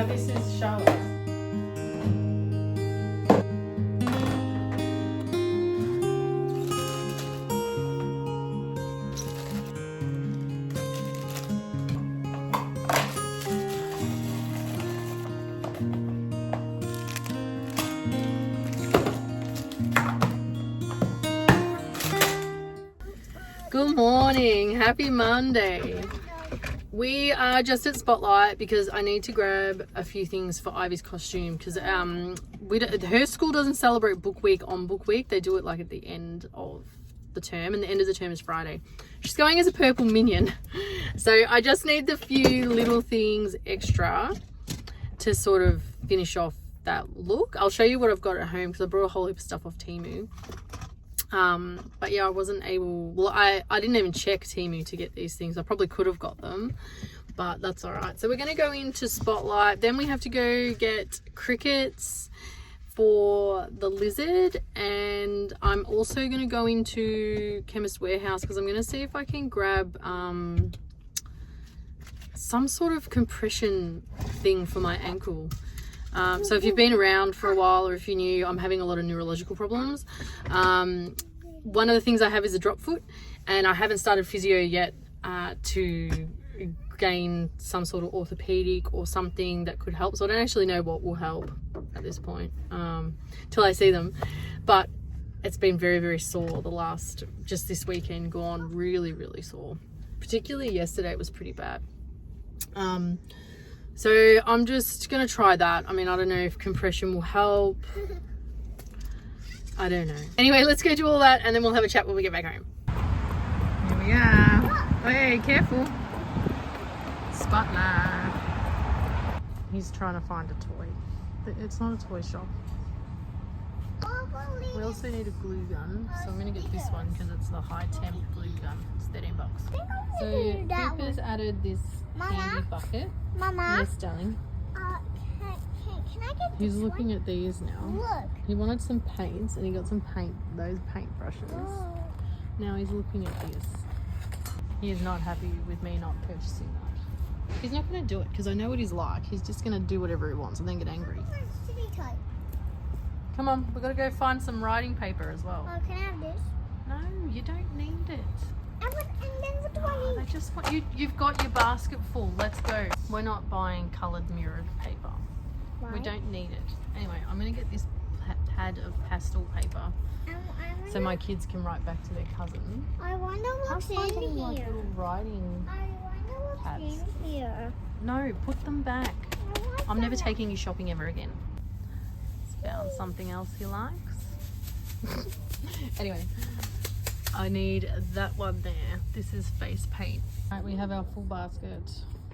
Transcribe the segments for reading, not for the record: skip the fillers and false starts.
this is Charlotte's. Good morning, happy Monday. We are just at Spotlight because I need to grab a few things for Ivy's costume because her school doesn't celebrate book week on book week. They do it like at the end of the term, and the end of the term is Friday. She's going as a purple minion, so I just need the few little things extra to sort of finish off that look. I'll show you what I've got at home because I brought a whole heap of stuff off Temu. But yeah, I wasn't able, well, I didn't even check Temu to get these things. I probably could have got them, but that's all right. So we're going to go into Spotlight. Then we have to go get crickets for the lizard. And I'm also going to go into Chemist Warehouse because I'm going to see if I can grab, some sort of compression thing for my ankle. So if you've been around for a while, or if you're new, I'm having a lot of neurological problems. One of the things I have is a drop foot, and I haven't started physio yet to gain some sort of orthopedic or something that could help. So I don't actually know what will help at this point till I see them. But it's been very, very sore just this weekend gone, really, really sore. Particularly yesterday, it was pretty bad. So I'm just going to try that. I mean, I don't know if compression will help. I don't know. Anyway, let's go do all that and then we'll have a chat when we get back home. Here we are. Hey, careful. Spotlight. He's trying to find a toy. It's not a toy shop. We also need a glue gun. So I'm going to get this one because it's the high temp glue gun. It's $13. So Cooper's added this handy bucket. Mama. Yes, darling. Can I get He's looking at these now. Look. He wanted some paints and he got some those paint brushes. Oh. Now he's looking at this. He is not happy with me not purchasing that. He's not going to do it because I know what he's like. He's just going to do whatever he wants and then get angry. Come on, we've got to go find some writing paper as well. Oh, can I have this? No, you don't need it. And then what do I need? They just want you've got your basket full. Let's go. We're not buying coloured mirrored paper. Why? We don't need it. Anyway, I'm going to get this pad of pastel paper so my kids can write back to their cousin. I wonder what's in finding, like, here. little writing I wonder what's pads. in here. No, put them back. I I'm never taking you shopping ever again. He's found something else he likes. Anyway, I need that one there. This is face paint. All right, we have our full basket.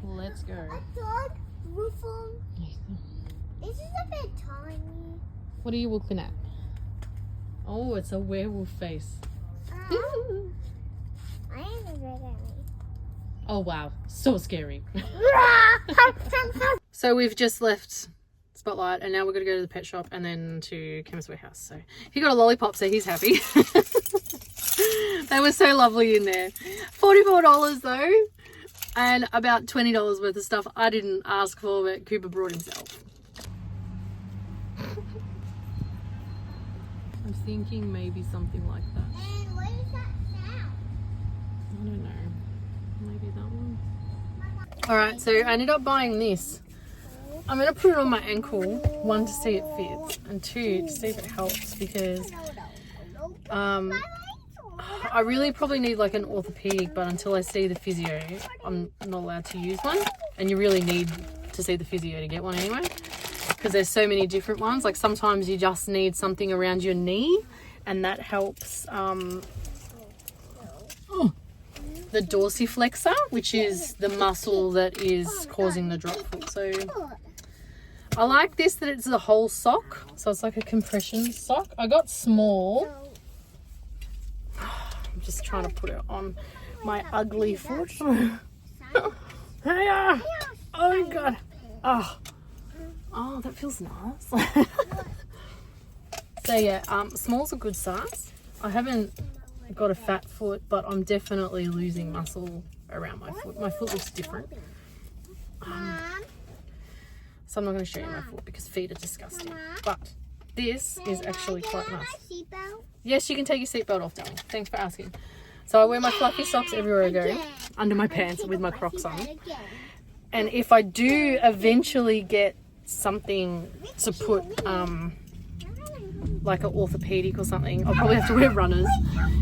Let's go. A dog roof on. This is a bit tiny. What are you looking at? Oh, it's a werewolf face. I ain't a big enemy. Oh wow, so scary. So we've just left Spotlight and now we're gonna go to the pet shop and then to Chemist Warehouse. So he got a lollipop, so he's happy. They were so lovely in there. $44 though, and about $20 worth of stuff I didn't ask for, but Cooper brought himself. I'm thinking maybe something like that. And what is that sound? I don't know. Maybe that one. Alright, so I ended up buying this. I'm going to put it on my ankle, one, to see it fits, and two, to see if it helps, because I really probably need like an orthopedic, but until I see the physio, I'm not allowed to use one. And you really need to see the physio to get one anyway, because there's so many different ones. Like sometimes you just need something around your knee, and that helps the dorsiflexor, which is the muscle that is causing the drop foot. So I like this, that it's a whole sock, so it's like a compression sock. I got small. I'm just trying to put it on my ugly foot. Hey, oh god. Oh, that feels nice. So yeah, small's a good size. I haven't got a fat foot, but I'm definitely losing muscle around my foot. My foot looks different. So I'm not going to show you my foot because feet are disgusting. Mama, But this is actually quite nice. Seatbelt? Yes, you can take your seatbelt off, darling. Thanks for asking. So I wear my fluffy socks everywhere I go, under my pants with my Crocs on. And if I do eventually get something to put, like an orthopedic or something, I'll probably have to wear runners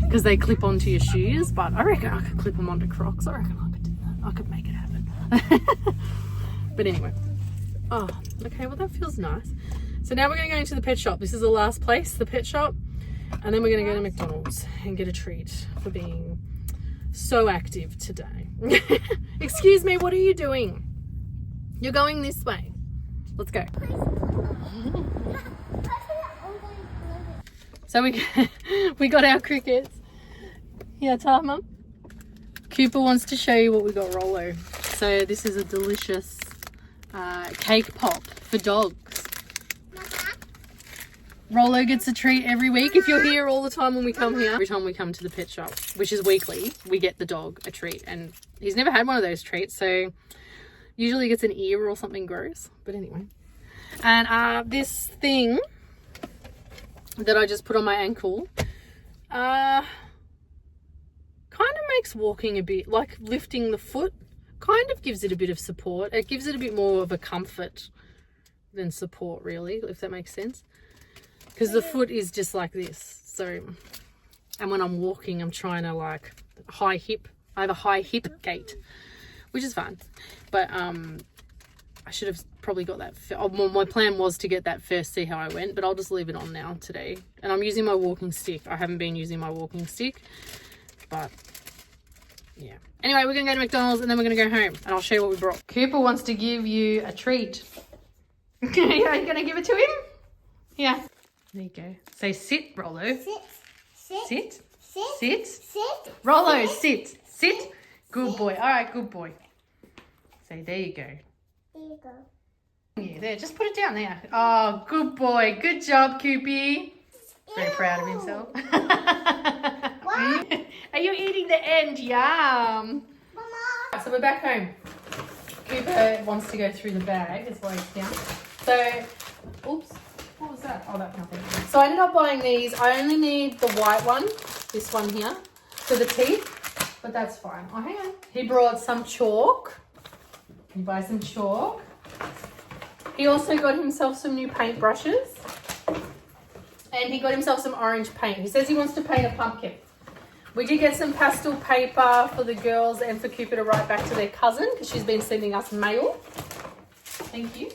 because they clip onto your shoes. But I reckon I could clip them onto Crocs. I reckon I could do that. I could make it happen. But anyway. Oh, okay. Well, that feels nice. So now we're going to go into the pet shop. This is the last place, the pet shop. And then we're going to go to McDonald's and get a treat for being so active today. Excuse me, what are you doing? You're going this way. Let's go. So we got our crickets. Yeah, tell Mum. Cooper wants to show you what we got, Rollo. So this is a delicious cake pop for dogs. Rollo gets a treat every week. If you're here all the time when we come here, every time we come to the pet shop, which is weekly, we get the dog a treat. And he's never had one of those treats, so usually he gets an ear or something gross. But anyway. And this thing that I just put on my ankle kind of makes walking a bit, like lifting the foot, kind of gives it a bit of support. It gives it a bit more of a comfort than support, really, if that makes sense. Because the foot is just like this. So, and when I'm walking, I'm trying to like high hip. I have a high hip gait, which is fine. But I should have probably got that. My plan was to get that first, see how I went. But I'll just leave it on now today. And I'm using my walking stick. I haven't been using my walking stick. But yeah. Anyway, we're going to go to McDonald's and then we're going to go home. And I'll show you what we brought. Cooper wants to give you a treat. Are you going to give it to him? Yeah. There you go. Say sit, Rollo. Sit. Sit. Rollo, sit. Sit. Good boy. All right, good boy. Say, there you go. There you go. Yeah, there. Just put it down there. Oh, good boy. Good job, Coopy. Very proud of himself. What? Are you eating the end? Yum. Mama. So we're back home. Cooper wants to go through the bag. That's why he's down. So, oops. What was that? Oh, that's nothing. So I ended up buying these. I only need the white one, this one here, for the teeth, but that's fine. Oh, hang on. He brought some chalk. Can you buy some chalk? He also got himself some new paint brushes, and he got himself some orange paint. He says he wants to paint a pumpkin. We did get some pastel paper for the girls and for Cooper to write back to their cousin because she's been sending us mail. Thank you.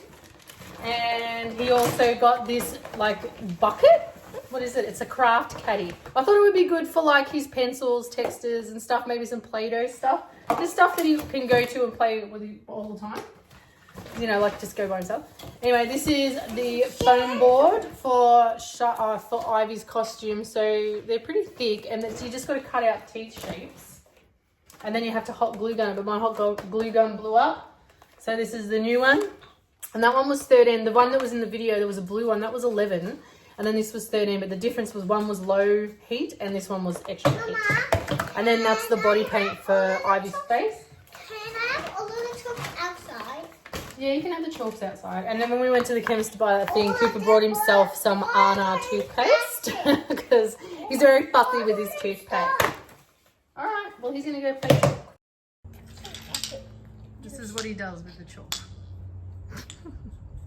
And he also got this like bucket. What is it? It's a craft caddy. I thought it would be good for like his pencils, textures and stuff, maybe some Play-Doh stuff. Just stuff that he can go to and play with all the time. You know, like just go by himself. Anyway, this is the foam board for Ivy's costume. So they're pretty thick and you just got to cut out teeth shapes. And then you have to hot glue gun it, but my hot glue gun blew up. So this is the new one. And that one was 13. The one that was in the video, there was a blue one. That was 11. And then this was 13. But the difference was one was low heat and this one was extra heat. And then that's the body paint for Ivy's face. Can I have a little chalk outside? Yeah, you can have the chalks outside. And then when we went to the chemist to buy that thing, Cooper brought himself some Anna toothpaste. Because he's very fussy with his toothpaste. All right. Well, he's going to go play chalk. This is what he does with the chalk.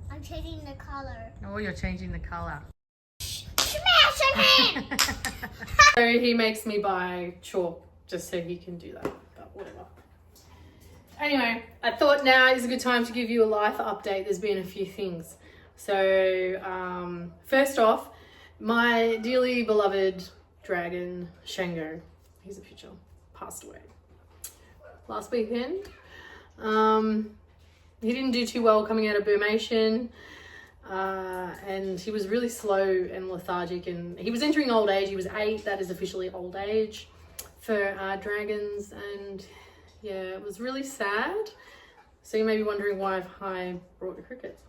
I'm changing the color. Oh, you're changing the colour. Smash your hand! So he makes me buy chalk just so he can do that, but whatever. Anyway, I thought now is a good time to give you a life update. There's been a few things. So first off, my dearly beloved dragon, Shango, here's a picture, passed away last weekend. He didn't do too well coming out of Burmation, and he was really slow and lethargic, and he was entering old age. He was 8. That is officially old age for dragons, and yeah, it was really sad. So you may be wondering why I brought the crickets.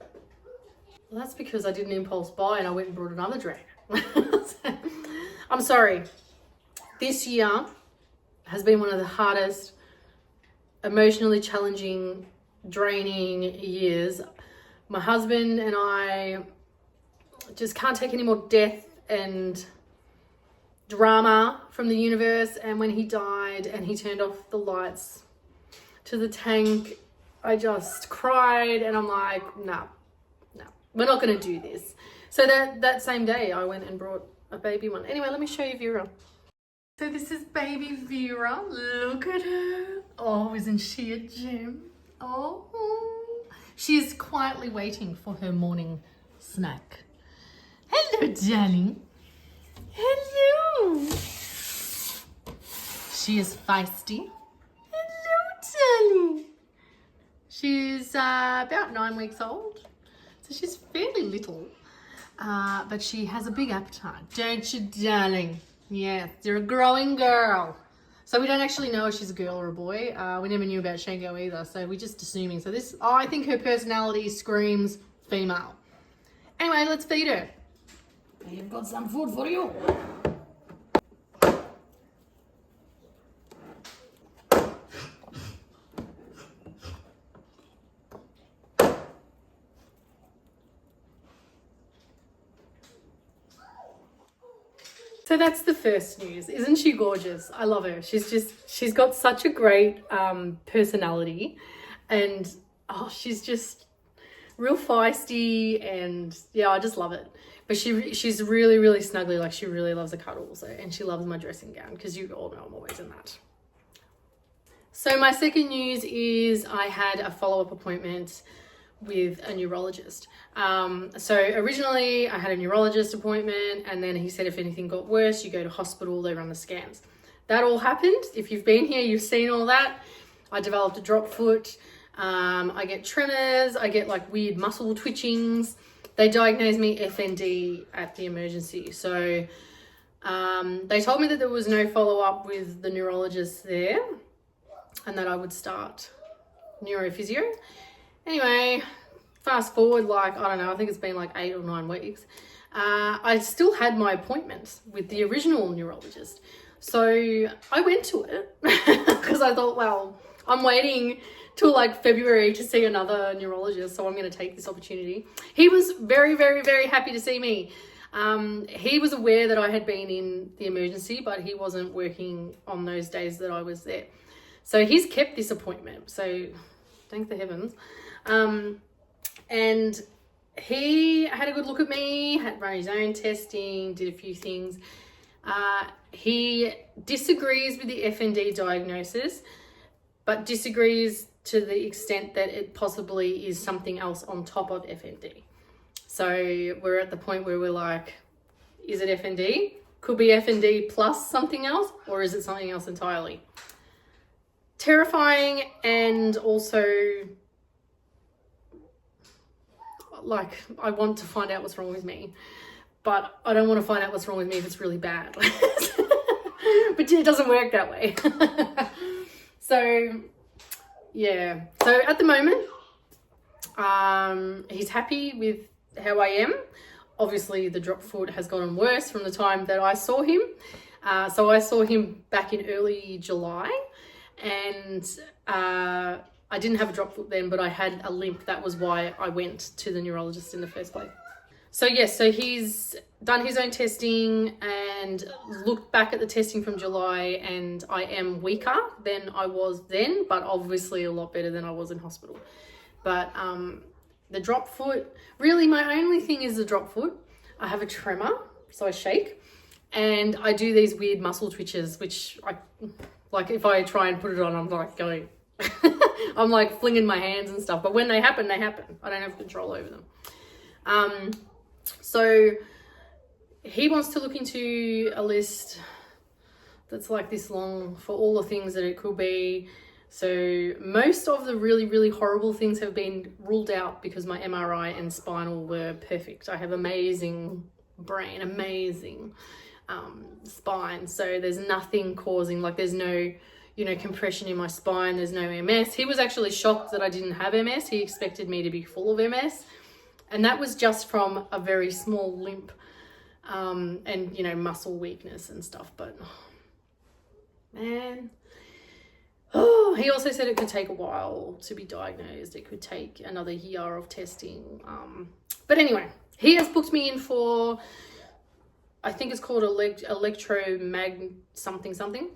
Well, that's because I did an impulse buy and I went and brought another dragon. I'm sorry. This year has been one of the hardest, emotionally challenging, draining years. my husband and I just can't take any more death and drama from the universe. And when he died and he turned off the lights to the tank, I just cried, and I'm like, no, we're not going to do this. So that same day I went and brought a baby one. Anyway, let me show you Vera. So this is baby Vera. Look at her. Oh, isn't she a gem? Oh, she is quietly waiting for her morning snack. Hello, darling. Hello. She is feisty. Hello, darling. She's about 9 weeks old, so she's fairly little, but she has a big appetite, don't you, darling? Yes, you're a growing girl. So we don't actually know if she's a girl or a boy. We never knew about Shango either, so we're just assuming. So this, I think her personality screams female. Anyway, let's feed her. I've got some food for you. So that's the first news. Isn't she gorgeous? I love her. She's got such a great personality, and she's just real feisty, and yeah, I just love it. But she's really, really snuggly. Like, she really loves a cuddle. So, and she loves my dressing gown, because you all know I'm always in that. So my second news is I had a follow-up appointment with a neurologist. So originally I had a neurologist appointment, and then he said if anything got worse, you go to hospital, they run the scans. That all happened. If you've been here, you've seen all that. I developed a drop foot. I get tremors. I get like weird muscle twitchings. They diagnosed me FND at the emergency. So they told me that there was no follow-up with the neurologist there, and that I would start neurophysio. Anyway, fast forward, like, I don't know, I think it's been like 8 or 9 weeks. I still had my appointment with the original neurologist. So I went to it because I thought, well, I'm waiting till like February to see another neurologist, so I'm going to take this opportunity. He was very, very, very happy to see me. He was aware that I had been in the emergency, but he wasn't working on those days that I was there. So he's kept this appointment. So thank the heavens. And he had a good look at me, had run his own testing, did a few things. He disagrees with the FND diagnosis, but disagrees to the extent that it possibly is something else on top of FND. So we're at the point where we're like, is it FND? Could be FND plus something else, or is it something else entirely? Terrifying, and also like, I want to find out what's wrong with me, but I don't want to find out what's wrong with me if it's really bad. But it doesn't work that way. So yeah, so at the moment he's happy with how I am. Obviously the drop foot has gotten worse from the time that I saw him. So I saw him back in early July, and I didn't have a drop foot then, but I had a limp. That was why I went to the neurologist in the first place. So yes, so he's done his own testing and looked back at the testing from July, and I am weaker than I was then, but obviously a lot better than I was in hospital. But the drop foot, really my only thing is the drop foot. I have a tremor, so I shake, and I do these weird muscle twitches, which I, like, if I try and put it on, I'm like going, I'm like flinging my hands and stuff, but when they happen, they happen. I don't have control over them. So he wants to look into a list that's like this long for all the things that it could be. So most of the really, really horrible things have been ruled out because my MRI and spinal were perfect. I have amazing brain, amazing spine. So there's nothing causing, like, there's no, you know, compression in my spine. There's no MS. He was actually shocked that I didn't have MS. He expected me to be full of MS. And that was just from a very small limp and, you know, muscle weakness and stuff. But, oh, man, oh, He also said it could take a while to be diagnosed. It could take another year of testing. But anyway, he has booked me in for, I think it's called electromag something.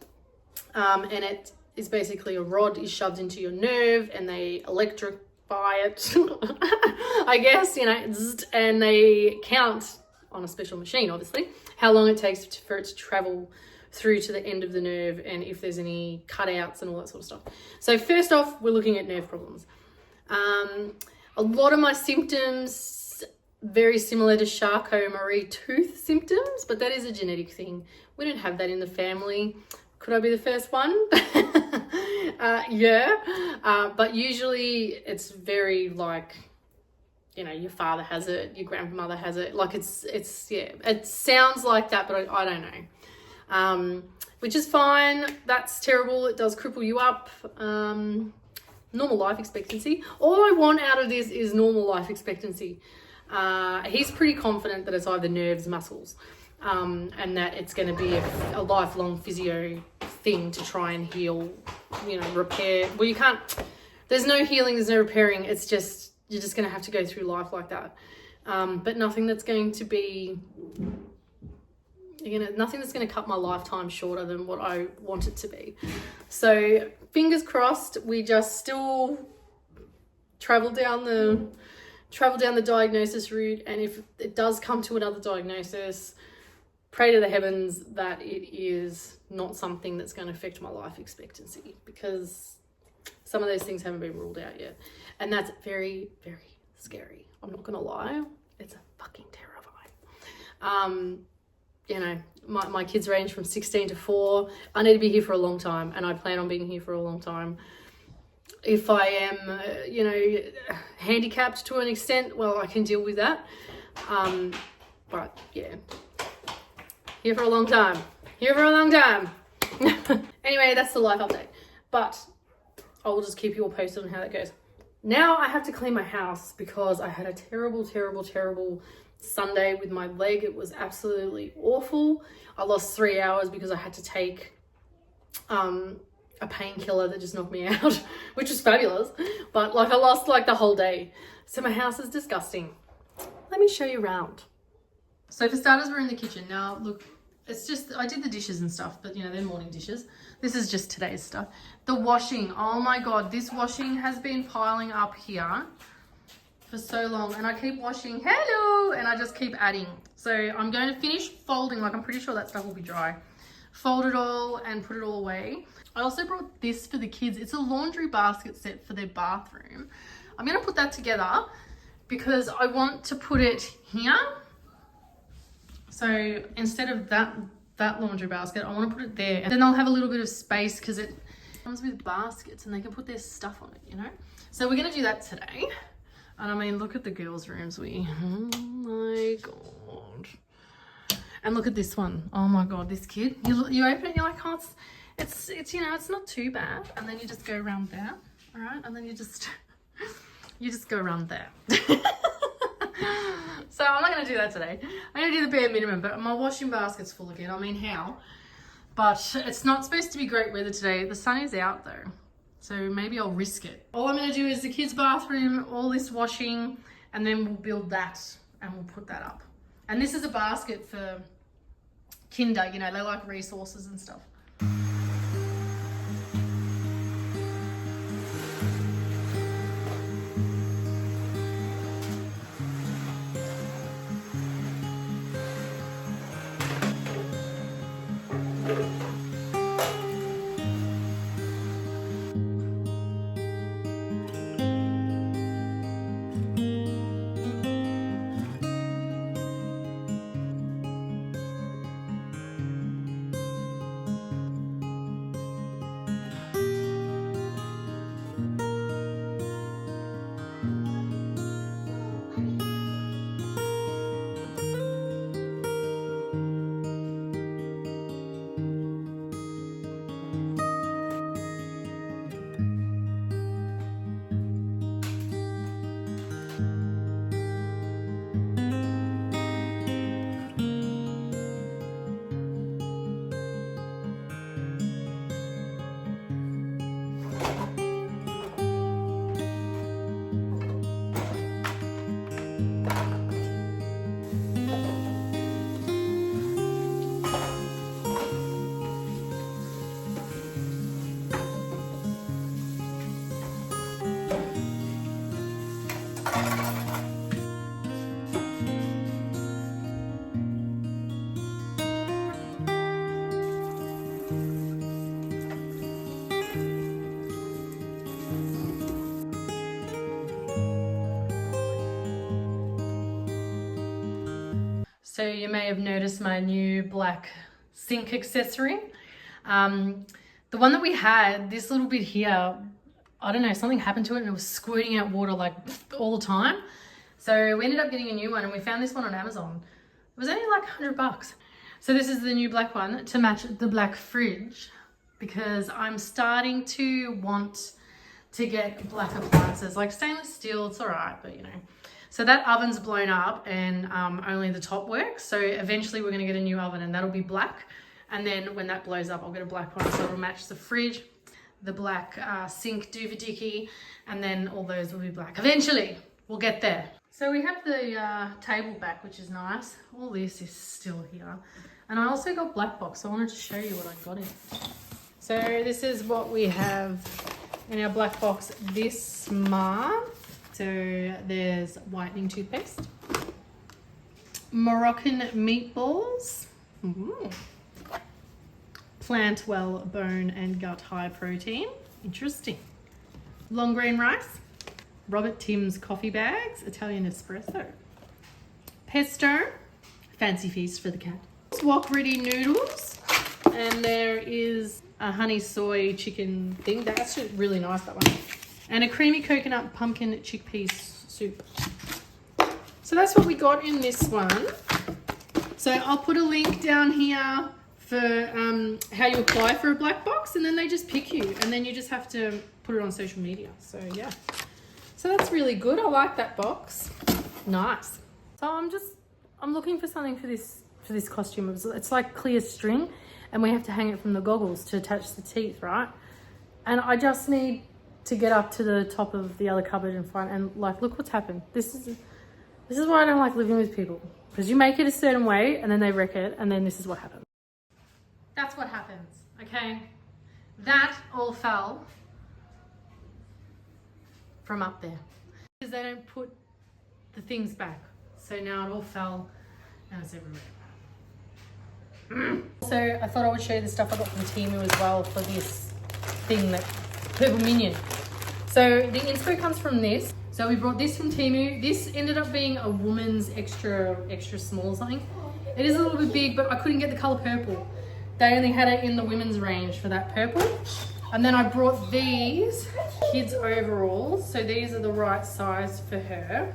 And it is basically a rod is shoved into your nerve and they electrify it, I guess, you know, and they count on a special machine, obviously, how long it takes for it to travel through to the end of the nerve and if there's any cutouts and all that sort of stuff. So first off, we're looking at nerve problems. A lot of my symptoms very similar to Charcot-Marie tooth symptoms, but that is a genetic thing. We don't have that in the family. Could I be the first one? Yeah. But usually it's very like, you know, your father has it, your grandmother has it. Like it's yeah, it sounds like that, but I don't know. Which is fine. That's terrible. It does cripple you up. Normal life expectancy. All I want out of this is normal life expectancy. He's pretty confident that it's either nerves, muscles, and that it's going to be a lifelong physio thing to try and heal, you know, repair. Well, you can't, there's no healing, there's no repairing. It's just, you're just going to have to go through life like that. But nothing that's going to be, nothing that's going to cut my lifetime shorter than what I want it to be. So fingers crossed, we just still travel down the diagnosis route, and if it does come to another diagnosis, pray to the heavens that it is not something that's going to affect my life expectancy, because some of those things haven't been ruled out yet, and that's very, very scary. I'm not gonna lie, it's fucking terrifying. You know, my kids range from 16 to 4. I need to be here for a long time, and I plan on being here for a long time. If I am, you know, handicapped to an extent, well, I can deal with that. But yeah, here for a long time. Here for a long time. Anyway, that's the life update. But I will just keep you all posted on how that goes. Now I have to clean my house because I had a terrible, terrible, terrible Sunday with my leg. It was absolutely awful. I lost 3 hours because I had to take a painkiller that just knocked me out, which was fabulous. But like I lost like the whole day. So my house is disgusting. Let me show you around. So for starters, we're in the kitchen. Now look, it's just, I did the dishes and stuff, but you know, they're morning dishes. This is just today's stuff. The washing, oh my God, this washing has been piling up here for so long, and I keep washing, hello, and I just keep adding. So I'm going to finish folding, like I'm pretty sure that stuff will be dry. Fold it all and put it all away. I also brought this for the kids. It's a laundry basket set for their bathroom. I'm going to put that together because I want to put it here. So instead of that laundry basket, I want to put it there, and then they'll have a little bit of space because it comes with baskets and they can put their stuff on it, you know? So we're going to do that today. And I mean, look at the girls' rooms. Oh my God. And look at this one. Oh my God, this kid. You open it, you're like, oh, it's you know, it's not too bad. And then you just go around there, all right? And then you just go around there. So I'm not going to do that today. I'm going to do the bare minimum, but my washing basket's full again. I mean, how? But it's not supposed to be great weather today. The sun is out though. So maybe I'll risk it. All I'm going to do is the kids' bathroom, all this washing, and then we'll build that and we'll put that up. And this is a basket for kinder, you know, they like resources and stuff. So you may have noticed my new black sink accessory. The one that we had, this little bit here, I don't know, something happened to it and it was squirting out water like all the time. So we ended up getting a new one and we found this one on Amazon. It was only like $100. So this is the new black one to match the black fridge because I'm starting to want to get black appliances. Like stainless steel, it's all right, but you know. So that oven's blown up and only the top works. So eventually we're gonna get a new oven and that'll be black. And then when that blows up, I'll get a black one so it'll match the fridge, the black sink doohickey, and then all those will be black. Eventually, we'll get there. So we have the table back, which is nice. All this is still here. And I also got black box, so I wanted to show you what I got in it. So this is what we have in our black box this month. So there's whitening toothpaste, Moroccan meatballs, Plantwell bone and gut high protein, interesting, long grain rice, Robert Tim's coffee bags, Italian espresso, pesto, fancy feast for the cat, wok ready noodles, and there is a honey soy chicken thing. That's really nice, that one. And a creamy coconut pumpkin chickpea soup. So that's what we got in this one. So I'll put a link down here for how you apply for a black box, and then they just pick you and then you just have to put it on social media. So yeah, so that's really good. I like that box. Nice. So I'm looking for something for this costume. It's like clear string and we have to hang it from the goggles to attach the teeth, right? And I just need to get up to the top of the other cupboard and find, and like, look what's happened. This is why I don't like living with people, because you make it a certain way and then they wreck it, and then this is what happens. That's what happens, okay? That all fell from up there because they don't put the things back. So now it all fell and it's everywhere. So I thought I would show you the stuff I got from Temu as well for this thing, that purple minion. So the inspo comes from this. So we brought this from Temu. This ended up being a woman's extra small or something. It is a little bit big, but I couldn't get the color purple. They only had it in the women's range for that purple. And then I brought these kids overalls. So these are the right size for her.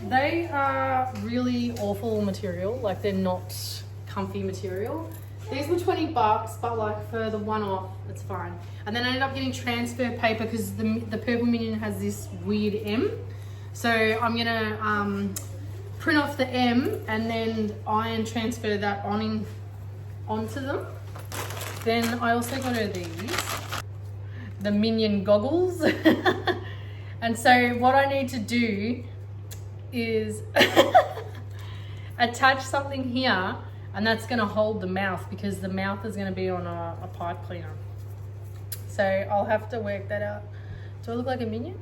They are really awful material. Like, they're not comfy material. These were $20, but like for the one-off, it's fine. And then I ended up getting transfer paper because the purple minion has this weird M. So I'm gonna print off the M and then iron transfer that onto them. Then I also got her these, the minion goggles. And so what I need to do is attach something here, and that's going to hold the mouth because the mouth is going to be on a pipe cleaner. So I'll have to work that out. Do I look like a minion?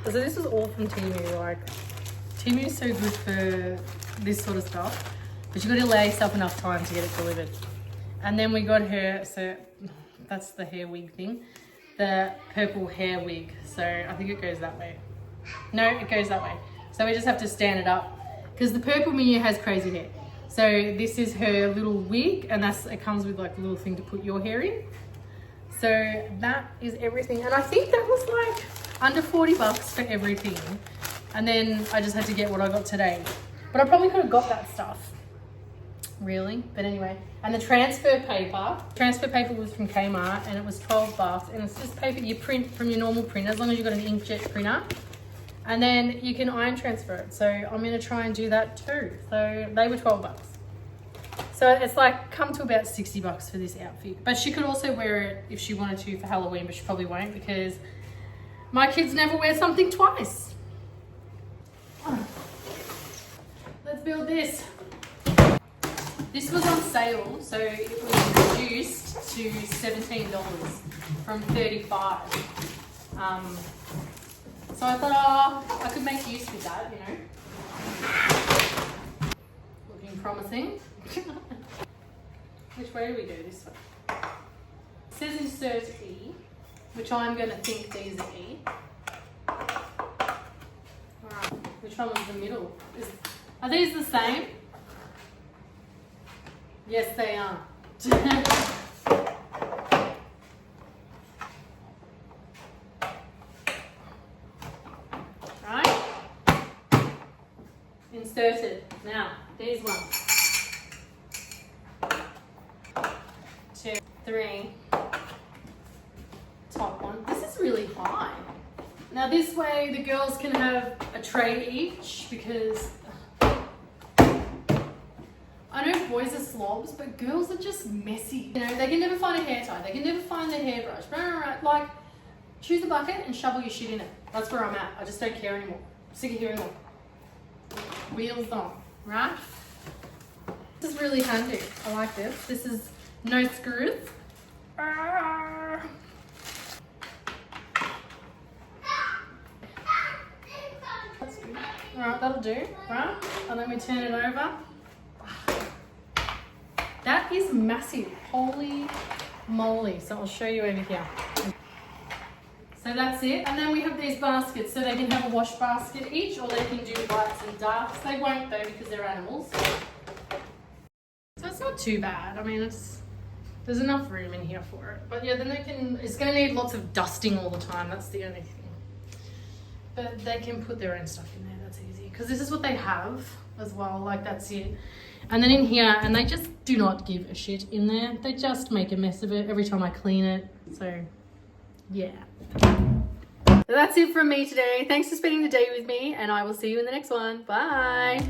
So this was all from Temu. Like, Temu is so good for this sort of stuff, but you've got to allow yourself enough time to get it delivered. And then we got her, so that's the hair wig thing, the purple hair wig. So I think it goes that way. No, it goes that way. So we just have to stand it up because the purple minion has crazy hair. So this is her little wig, and it comes with like a little thing to put your hair in. So that is everything. And I think that was like under $40 for everything. And then I just had to get what I got today. But I probably could have got that stuff. Really? But anyway. And the transfer paper was from Kmart, and it was $12. And it's just paper you print from your normal printer, as long as you've got an inkjet printer. And then you can iron transfer it. So I'm going to try and do that too. So they were $12. So it's like come to about $60 for this outfit. But she could also wear it if she wanted to for Halloween, but she probably won't because my kids never wear something twice. Let's build this. This was on sale, so it was reduced to $17 from $35. So I thought, I could make use with that, you know. Looking promising. Which way do we go? This way. It says insert E, which I'm going to think these are E. Alright, which Which one was the middle? Are these the same? Yes, they are. Right? Inserted. Now, these ones. 2, 3. Top one. This is really high. Now this way the girls can have a tray each because I know boys are slobs, but girls are just messy. You know, they can never find a hair tie. They can never find their hairbrush. Like, choose a bucket and shovel your shit in it. That's where I'm at. I just don't care anymore. I'm sick of hearing them. Wheels on, right? This is really handy. I like this. This is no screws. Alright, that'll do, right? And then we turn it over. That is massive. Holy moly. So I'll show you over here. So that's it. And then we have these baskets. So they can have a wash basket each, or they can do lights and darks. They won't though because they're animals. So it's not too bad. I mean, there's enough room in here for it. But yeah, then it's going to need lots of dusting all the time. That's the only thing. But they can put their own stuff in there. That's easy. Because this is what they have as well. Like, that's it. And then in here, and they just do not give a shit in there. They just make a mess of it every time I clean it. So, yeah. So that's it from me today. Thanks for spending the day with me, and I will see you in the next one. Bye.